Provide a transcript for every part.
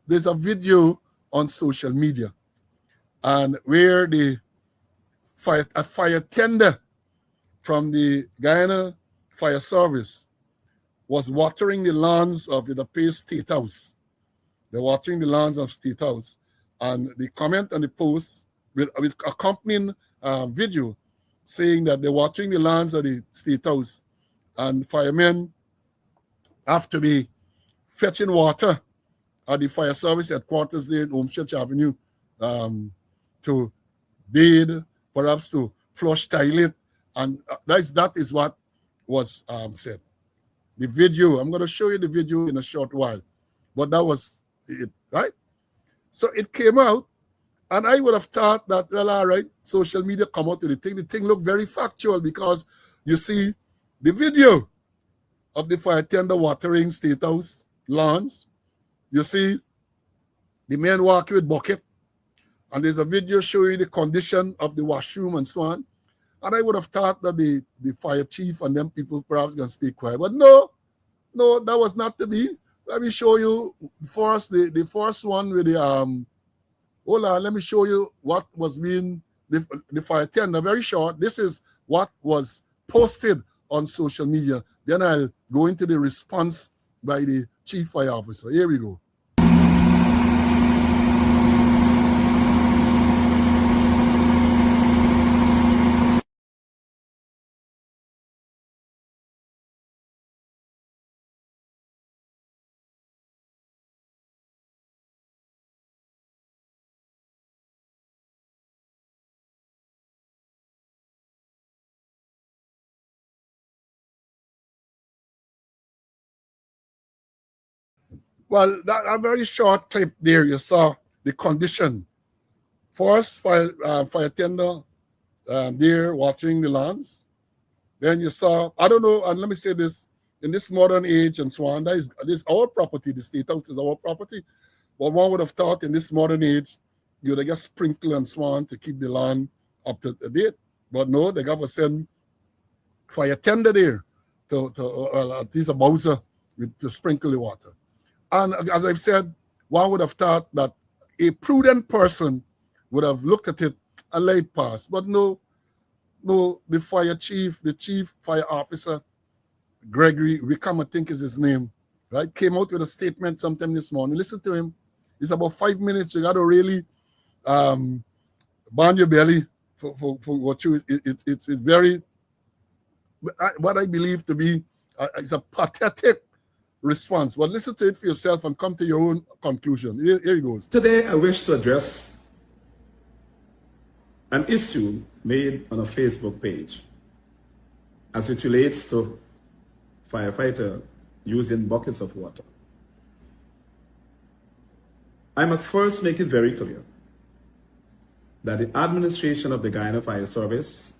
there's a video on social media, and where a fire tender from the Guyana Fire Service was watering the lawns of the Pace State House. They're watering the lawns of State House, and the comment on the post with accompanying video saying that they're watering the lawns of the State House, and firemen have to be fetching water at the fire service headquarters there in Church Avenue to bathe, perhaps to flush toilet, and that is what was said. The video, I'm going to show you the video in a short while, but that was it, right? So it came out, and I would have thought that, well, all right, social media come out with the thing. The thing looked very factual because you see the video of the fire tender watering State House lawns. You see the men walking with bucket, and there's a video showing the condition of the washroom and so on. And I would have thought that the fire chief and them people perhaps going to stay quiet. But no, that was not to be. Let me show you first the first one with the hold on, let me show you what was being the fire tender. Very short. This is what was posted on social media. Then I'll go into the response by the chief fire officer. Here we go. Well, a very short clip there, you saw the condition. First, fire tender there watering the lawns. Then you saw, I don't know, and let me say this, in this modern age and so on, that is our property. The State House is our property. But one would have thought in this modern age, you would just sprinkle and so on to keep the lawn up to date. But no, they got to send fire tender there to at least a bowser to sprinkle the water. And as I've said, one would have thought that a prudent person would have looked at it and let it pass. But no, the fire chief, the chief fire officer, Gregory, we come and think is his name, right? Came out with a statement sometime this morning. Listen to him. It's about 5 minutes. You got to really burn your belly for what you. It's very, what I believe to be, it's a pathetic response. But listen to it for yourself and come to your own conclusion. Here it goes. Today, I wish to address an issue made on a Facebook page as it relates to firefighter using buckets of water. I must first make it very clear that the administration of the Guyana Fire Service,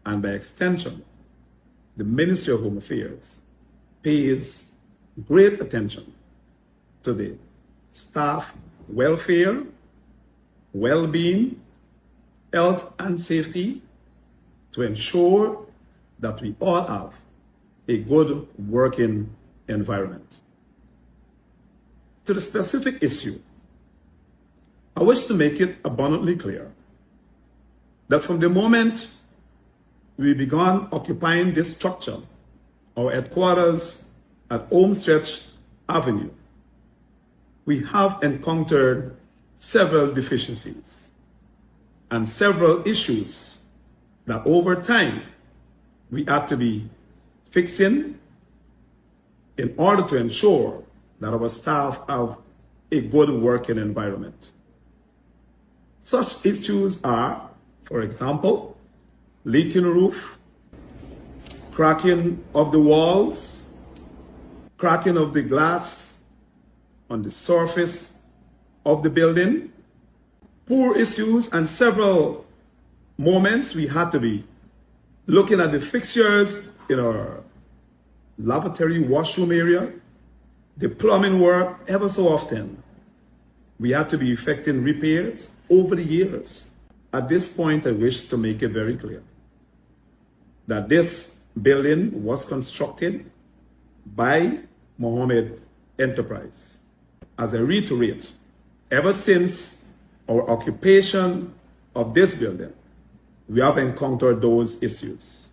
and by extension, the Ministry of Home Affairs, pays great attention to the staff welfare, well-being, health and safety to ensure that we all have a good working environment. To the specific issue, I wish to make it abundantly clear that from the moment we began occupying this structure, our headquarters at Homestretch Avenue, we have encountered several deficiencies and several issues that over time we had to be fixing in order to ensure that our staff have a good working environment. Such issues are, for example, leaking roof, cracking of the walls, cracking of the glass on the surface of the building, poor issues, and several moments we had to be looking at the fixtures in our lavatory washroom area, the plumbing work. Ever so often we had to be effecting repairs over the years. At this point, I wish to make it very clear that this building was constructed by Mohammed Enterprise. as I reiterate, ever since our occupation of this building, we have encountered those issues.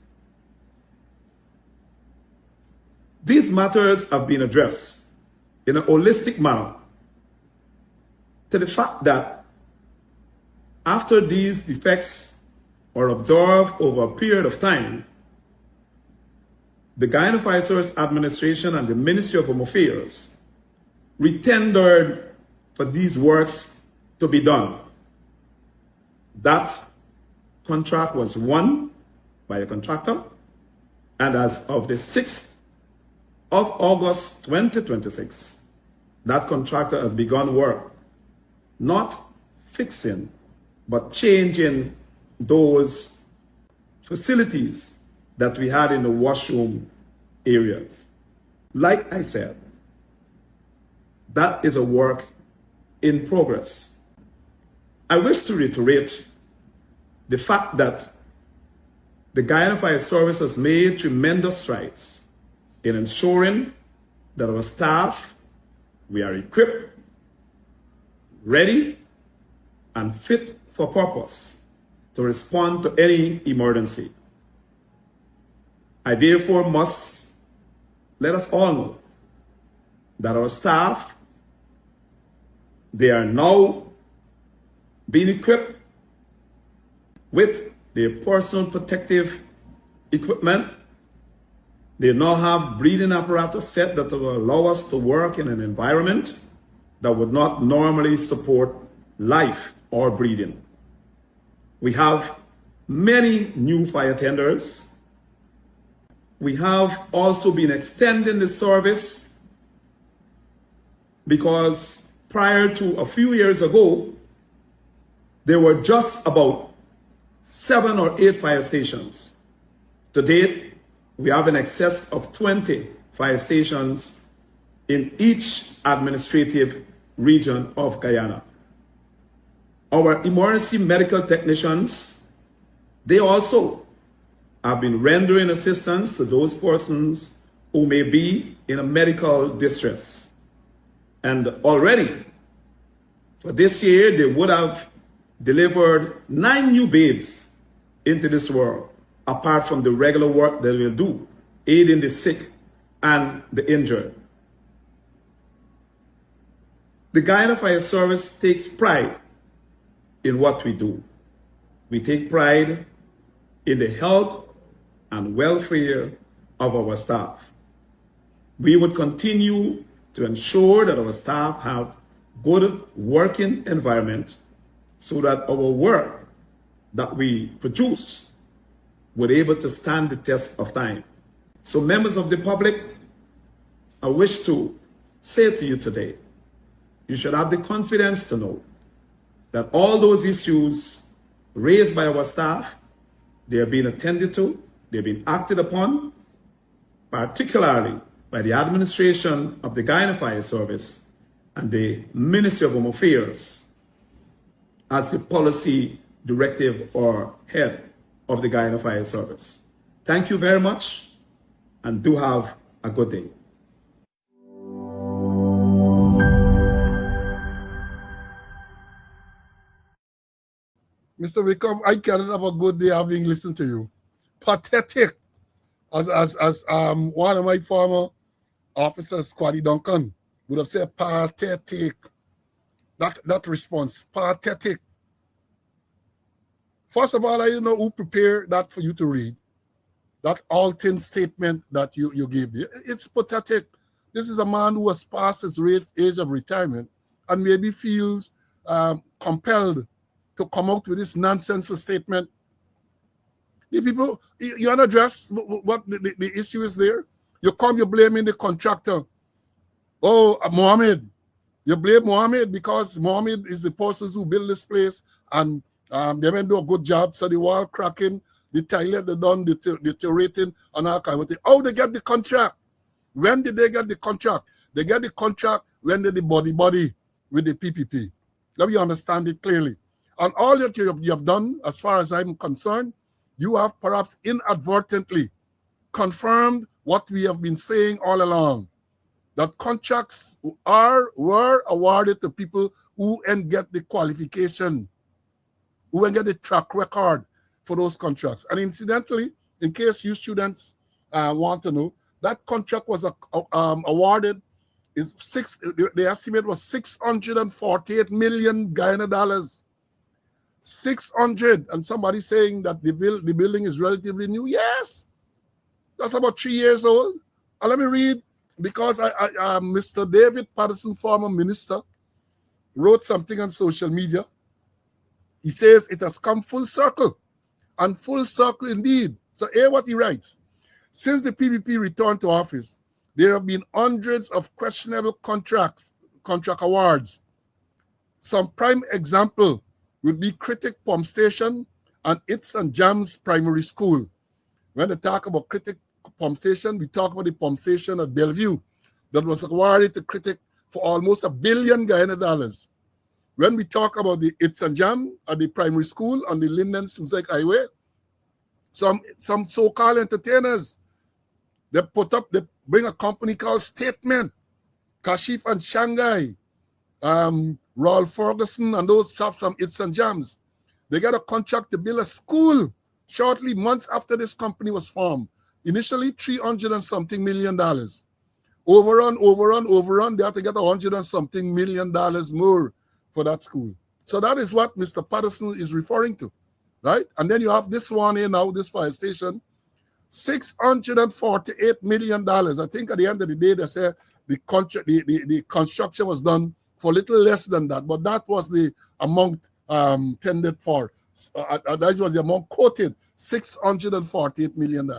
These matters have been addressed in a holistic manner to the fact that after these defects are observed over a period of time, the Guyana Fire Service Administration and the Ministry of Home Affairs retendered for these works to be done. That contract was won by a contractor, and as of the 6th of August 2026, that contractor has begun work, not fixing, but changing those facilities that we had in the washroom areas. Like I said, that is a work in progress. I wish to reiterate the fact that the Guyana Fire Service has made tremendous strides in ensuring that our staff, we are equipped, ready, and fit for purpose to respond to any emergency. I therefore must let us all know that our staff, they are now being equipped with their personal protective equipment. They now have breathing apparatus set that will allow us to work in an environment that would not normally support life or breathing. We have many new fire tenders. We have also been extending the service because prior to a few years ago, there were just about 7 or 8 fire stations. To date, we have in excess of 20 fire stations in each administrative region of Guyana. Our emergency medical technicians, they also have been rendering assistance to those persons who may be in a medical distress. And already, for this year, they would have delivered 9 new babes into this world, apart from the regular work that we'll do, aiding the sick and the injured. The Guyana Fire Service takes pride in what we do. We take pride in the health and welfare of our staff. We would continue to ensure that our staff have good working environment so that our work that we produce would be able to stand the test of time. So members of the public, I wish to say to you today, you should have the confidence to know that all those issues raised by our staff, they are being attended to, they're being acted upon, particularly by the administration of the Guyana Fire Service and the Ministry of Home Affairs as the policy directive or head of the Guyana Fire Service. Thank you very much, and do have a good day. Mr. Wickham, I cannot have a good day having listened to you. Pathetic. As one of my former officers, Squaddy Duncan, would have said pathetic. That response, pathetic. First of all, I don't know who prepared that for you to read. That Alton statement that you gave. It's pathetic. This is a man who has passed his age of retirement and maybe feels compelled to come out with this nonsensical statement. The people, you unaddress what the issue is there. You're blaming the contractor. Oh, Mohammed. You blame Mohammed because Mohammed is the person who built this place and they didn't do a good job. So the wall cracking, the toilet they done, deteriorating, and all kind of thing. How they get the contract? When did they get the contract? They get the contract when they did the body with the PPP. Let me understand it clearly. And all that you have done, as far as I'm concerned, you have perhaps inadvertently confirmed what we have been saying all along. that contracts were awarded to people who and get the qualification, who and get the track record for those contracts. And incidentally, in case you students want to know, that contract was awarded the estimate was 648 million Guyana dollars. 600, and somebody saying that the building is relatively new. Yes, that's about 3 years old. And let me read, because Mr. David Patterson, former minister, wrote something on social media. He says it has come full circle, and full circle indeed. So hear what he writes. Since the PPP returned to office, there have been hundreds of questionable contract awards. Some prime example would be Critic Pump Station and It's and Jams Primary School. When they talk about Critic Pump Station, we talk about the pump station at Bellevue that was awarded to Critic for almost $1 billion Guyana dollars. When we talk about the It's and Jam at the primary school on the Linden Suzaik Highway, some so-called entertainers, they bring a company called Statement, Kashif and Shanghai, Rolf Ferguson, and those stuff from It's and Jams. They got a contract to build a school shortly, months after this company was formed. Initially, $300 and something million. Overrun, they have to get $100 and something million more for that school. So that is what Mr. Patterson is referring to, right? And then you have this one here now, this fire station, $648 million. I think at the end of the day, they said the construction was done for a little less than that, but that was the amount tendered for. That was the amount quoted, $648 million.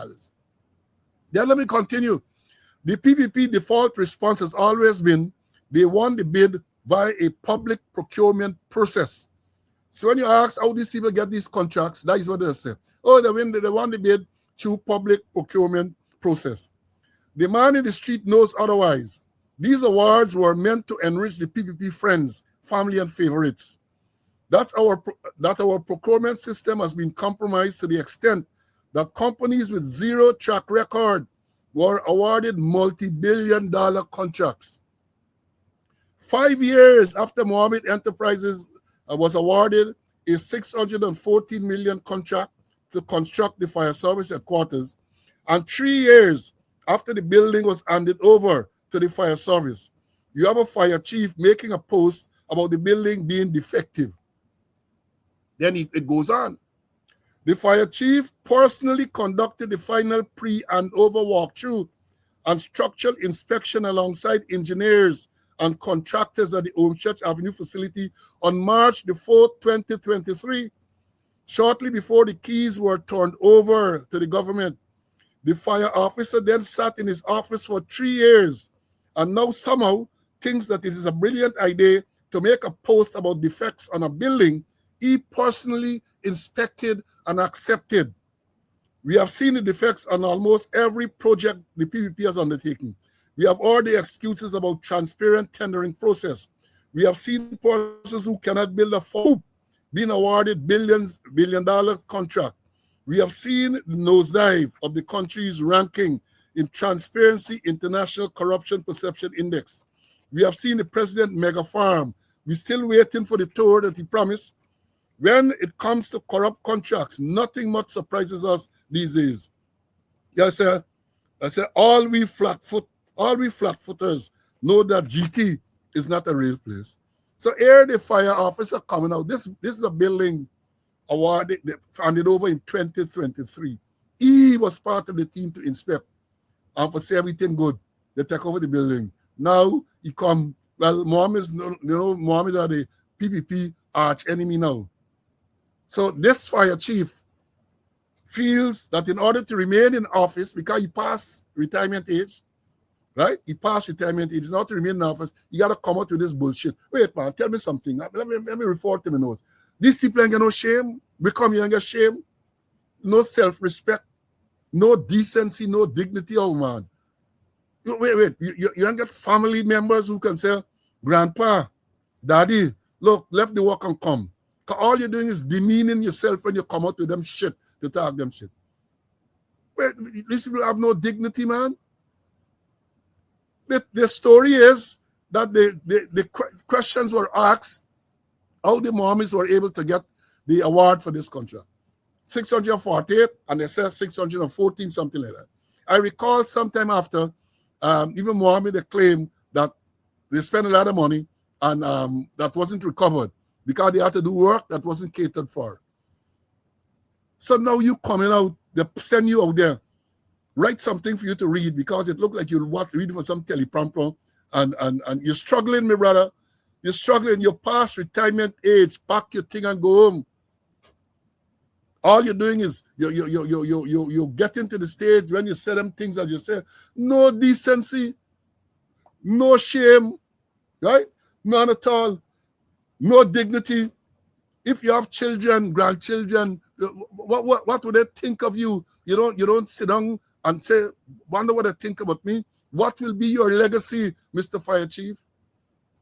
Then let me continue. The PPP default response has always been they won the bid via a public procurement process. So when you ask how these people get these contracts, that is what they say. Oh, they won the bid through public procurement process. The man in the street knows otherwise. These awards were meant to enrich the PPP friends, family, and favorites. That our procurement system has been compromised to the extent that companies with zero track record were awarded multi-billion-dollar contracts. 5 years after Mohammed Enterprises was awarded a $614 million contract to construct the fire service headquarters, and 3 years after the building was handed over to the fire service, you have a fire chief making a post about the building being defective. Then it goes on. The fire chief personally conducted the final pre-handover walkthrough and structural inspection alongside engineers and contractors at the Church Avenue facility on March the 4th, 2023. Shortly before the keys were turned over to the government, the fire officer then sat in his office for 3 years and now somehow thinks that it is a brilliant idea to make a post about defects on a building he personally inspected and accepted. We have seen the defects on almost every project the PPP has undertaken. We have all the excuses about transparent tendering process. We have seen persons who cannot build a hoop being awarded billion-dollar contract. We have seen the nosedive of the country's ranking in Transparency International Corruption Perception Index. We have seen the president mega farm. We're still waiting for the tour that he promised. When it comes to corrupt contracts, nothing much surprises us these days. Yes, sir. I say all we flat-footers know that GT is not a real place. So here the fire officer coming out. This is a building awarded, handed over in 2023. He was part of the team to inspect and for say everything good. They take over the building. Now he come, well, Mohammed's, Mohammed are the PPP arch enemy now. So this fire chief feels that in order to remain in office, because he passed retirement age, right? He passed retirement age, not to remain in office, he got to come out with this bullshit. Wait, man, tell me something. Let me refer to my notes. These people ain't got no shame. Become you ain't got shame. No self-respect. No decency, no dignity, oh man. Wait. You ain't got family members who can say, Grandpa, Daddy, look, left the work and come. Because all you're doing is demeaning yourself when you come out with them shit, to talk them shit. Wait, these people have no dignity, man. The story is that the questions were asked how the Mohammeds were able to get the award for this contract. 648, and they said 614, something like that. I recall sometime after, even Mohammed claimed that they spent a lot of money and that wasn't recovered because they had to do work that wasn't catered for. So now you coming out, they send you out there, write something for you to read because it looked like you'll read for some teleprompter, and you're struggling, my brother. You're struggling. You're past retirement age. Pack your thing and go home. All you're doing is you get into the stage when you say them things as you say. No decency, no shame, right? None at all. No dignity. If you have children, grandchildren, what would they think of you? You don't sit down and say, wonder what they think about me. What will be your legacy, Mr. Fire Chief?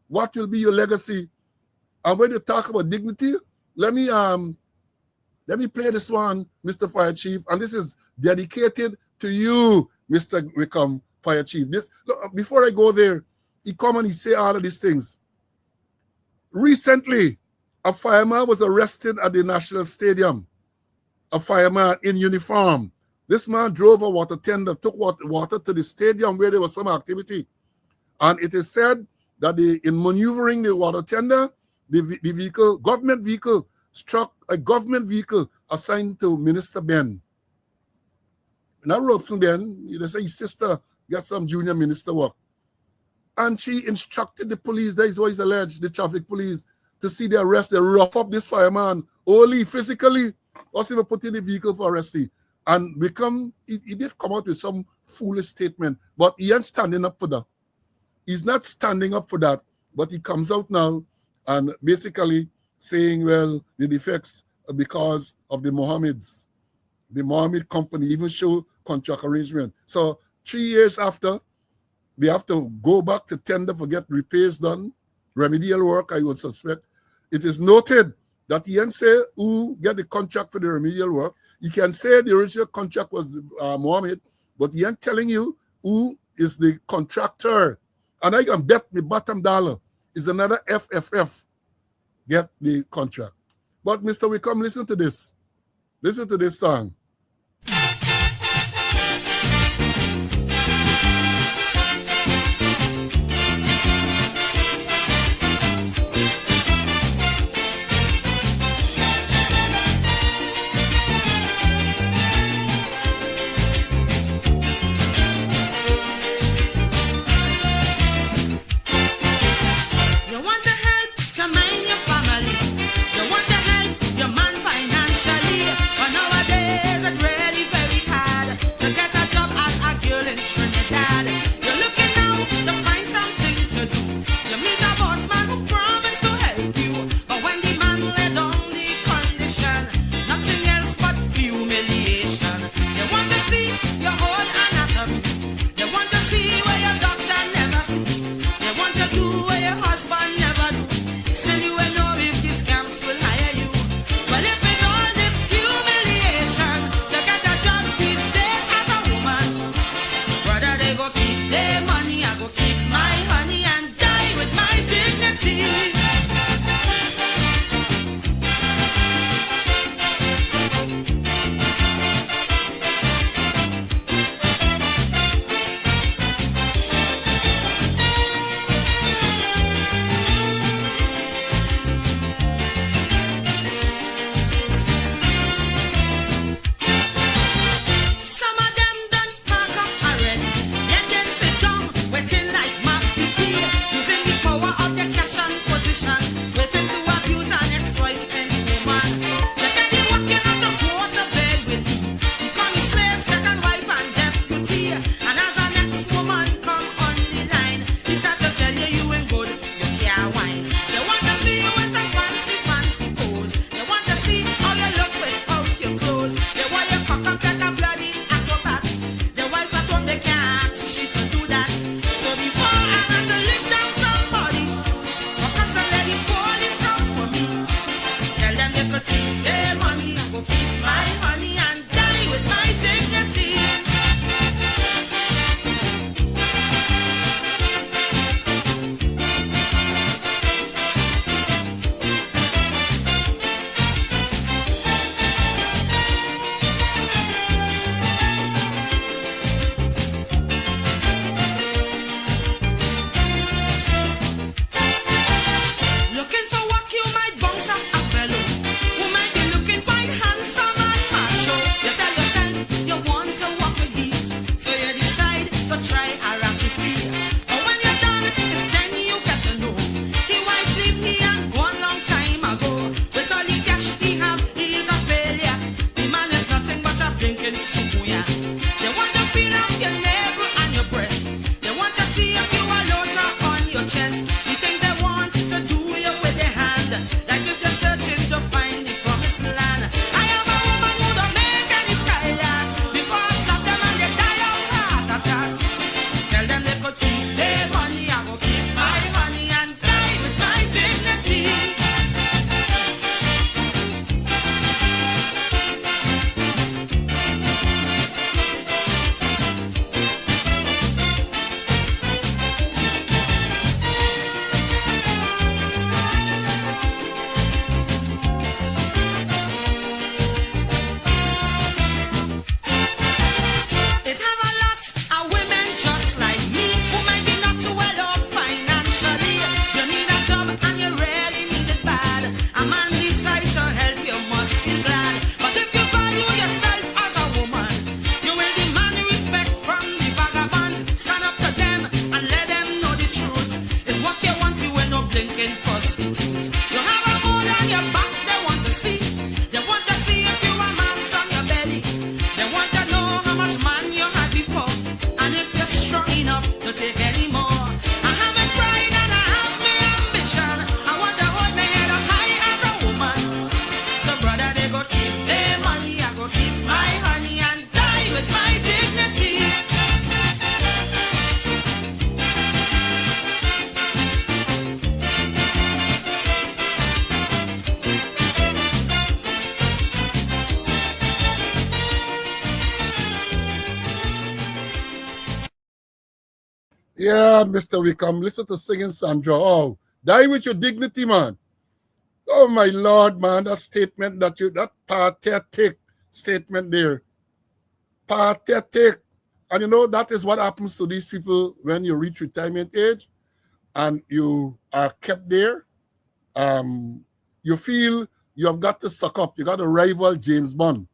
What will be your legacy? And when you talk about dignity, let me play this one, Mr. Fire Chief, and this is dedicated to you, Mr. Wickham Fire Chief. Look, before I go there, he come and he say all of these things. Recently, a fireman was arrested at the National Stadium. A fireman in uniform. This man drove a water tender, took water to the stadium where there was some activity. And it is said that in maneuvering the water tender, the vehicle, government vehicle, struck a government vehicle assigned to Minister Ben. Now Robeson Ben, they say his sister got some junior minister work. And she instructed the police, that is what is alleged, the traffic police, to see the arrest, they rough up this fireman, only physically, also even put in the vehicle for arresting. And he did come out with some foolish statement, but he ain't standing up for that. He's not standing up for that, but he comes out now and basically saying, well, the defects are because of the Mohammeds. The Mohammed company even show contract arrangement. So 3 years after, they have to go back to tender for get repairs done, remedial work, I would suspect. It is noted that he can say who get the contract for the remedial work. He can say the original contract was Mohammed, but he ain't telling you who is the contractor. And I can bet my bottom dollar is another FFF get the contract. But Mr. Wickham, listen to this. Listen to this song. Nowadays, prostitute. You have a moon on your back, they want to see. They want to see if you a man from your belly. They want to know how much man you had before, and if you're strong enough to take any more. I have a pride and I have my ambition. I want to hold my head up high as a woman. So brother, they go keep their money, I go keep my honey and die with my dignity. Yeah, Mr. Wickham, listen to singing Sandra. Oh, die with your dignity, man. Oh, my Lord, man, that statement that pathetic statement there. Pathetic. And you know, that is what happens to these people when you reach retirement age and you are kept there. You feel you have got to suck up. You got to rival James Bond.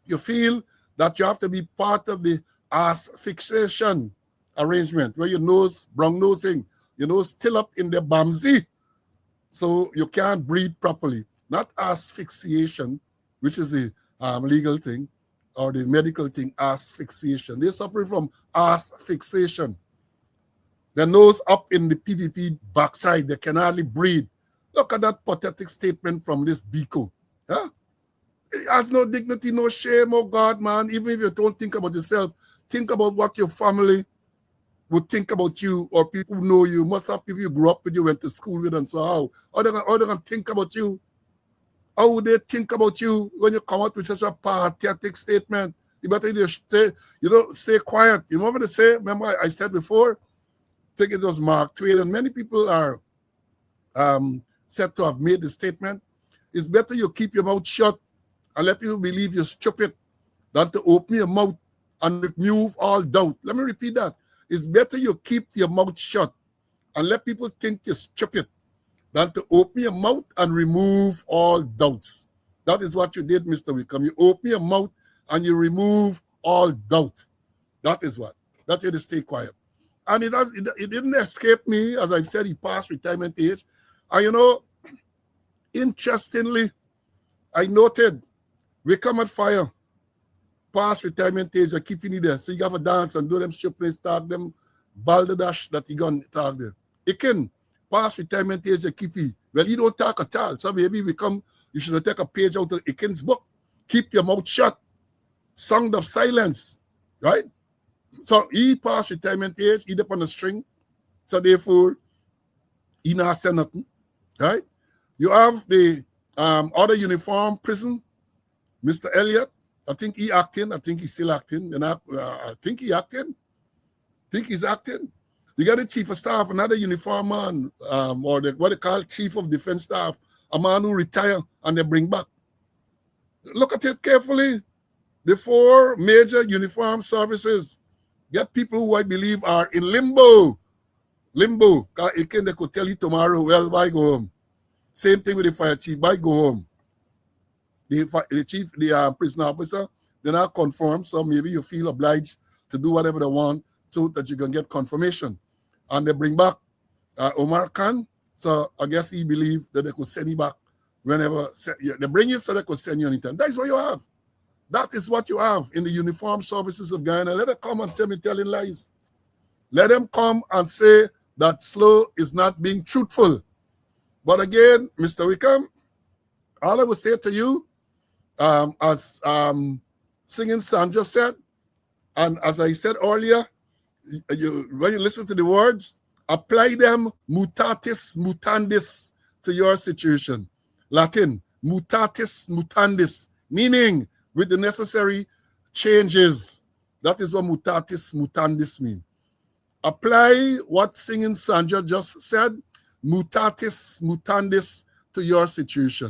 You feel that you have to be part of the asphyxiation arrangement where your nose, brown nosing, your nose still up in the bamsy, so you can't breathe properly. Not asphyxiation, which is the legal thing, or the medical thing, asphyxiation. They're suffering from asphyxiation. Their nose up in the PPP backside, they can hardly breathe. Look at that pathetic statement from this Biko. Huh? It has no dignity, no shame, oh God, man. Even if you don't think about yourself, think about what your family would think about you, or people who know you. Must have people you grew up with, you went to school with, and so how they gonna think about you? How would they think about you when you come out with such a pathetic statement? You better stay quiet. You know what they say? Remember I said before, I think it was Mark Twain, and many people are said to have made the statement. It's better you keep your mouth shut and let people believe you're stupid than to open your mouth and remove all doubt. Let me repeat that. It's better you keep your mouth shut and let people think you're stupid than to open your mouth and remove all doubts. That is what you did, Mr. Wickham. You open your mouth and you remove all doubt. That is what. That you to stay quiet. And it didn't escape me. As I've said, he passed retirement age. And you know, interestingly, I noted Wickham at Fire past retirement age, I keep in there. So you have a dance and do them stripplace talk, them balderdash that you gonna talk there. It can past retirement age, I keep it. Well, you don't talk at all. So maybe you should take a page out of Iken's book. Keep your mouth shut. Sound of silence. Right? So he passed retirement age, he up on the string. So therefore, he not say nothing. Right? You have the other uniform prison, Mr. Elliott. I think he acting. I think he's still acting. And I think he acting. I think he's acting. You got the chief of staff, another uniform man, or what they call chief of defense staff, a man who retire and they bring back. Look at it carefully. The 4 major uniform services get people who I believe are in limbo. Limbo. They could tell you tomorrow, well, why go home? Same thing with the fire chief, why go home? The chief, the prison officer, they're not confirmed, so maybe you feel obliged to do whatever they want so that you can get confirmation. And they bring back Omar Khan, so I guess he believed that they could send you back whenever. They bring you so they could send you anytime. That is what you have. That is what you have in the uniformed services of Guyana. Let them come and tell me telling lies. Let them come and say that Slow is not being truthful. But again, Mr. Wickham, all I will say to you, as Singing Sandra said, and as I said earlier, when you listen to the words, apply them mutatis mutandis to your situation. Latin, mutatis mutandis, meaning with the necessary changes. That is what mutatis mutandis means. Apply what Singing Sandra just said, mutatis mutandis, to your situation.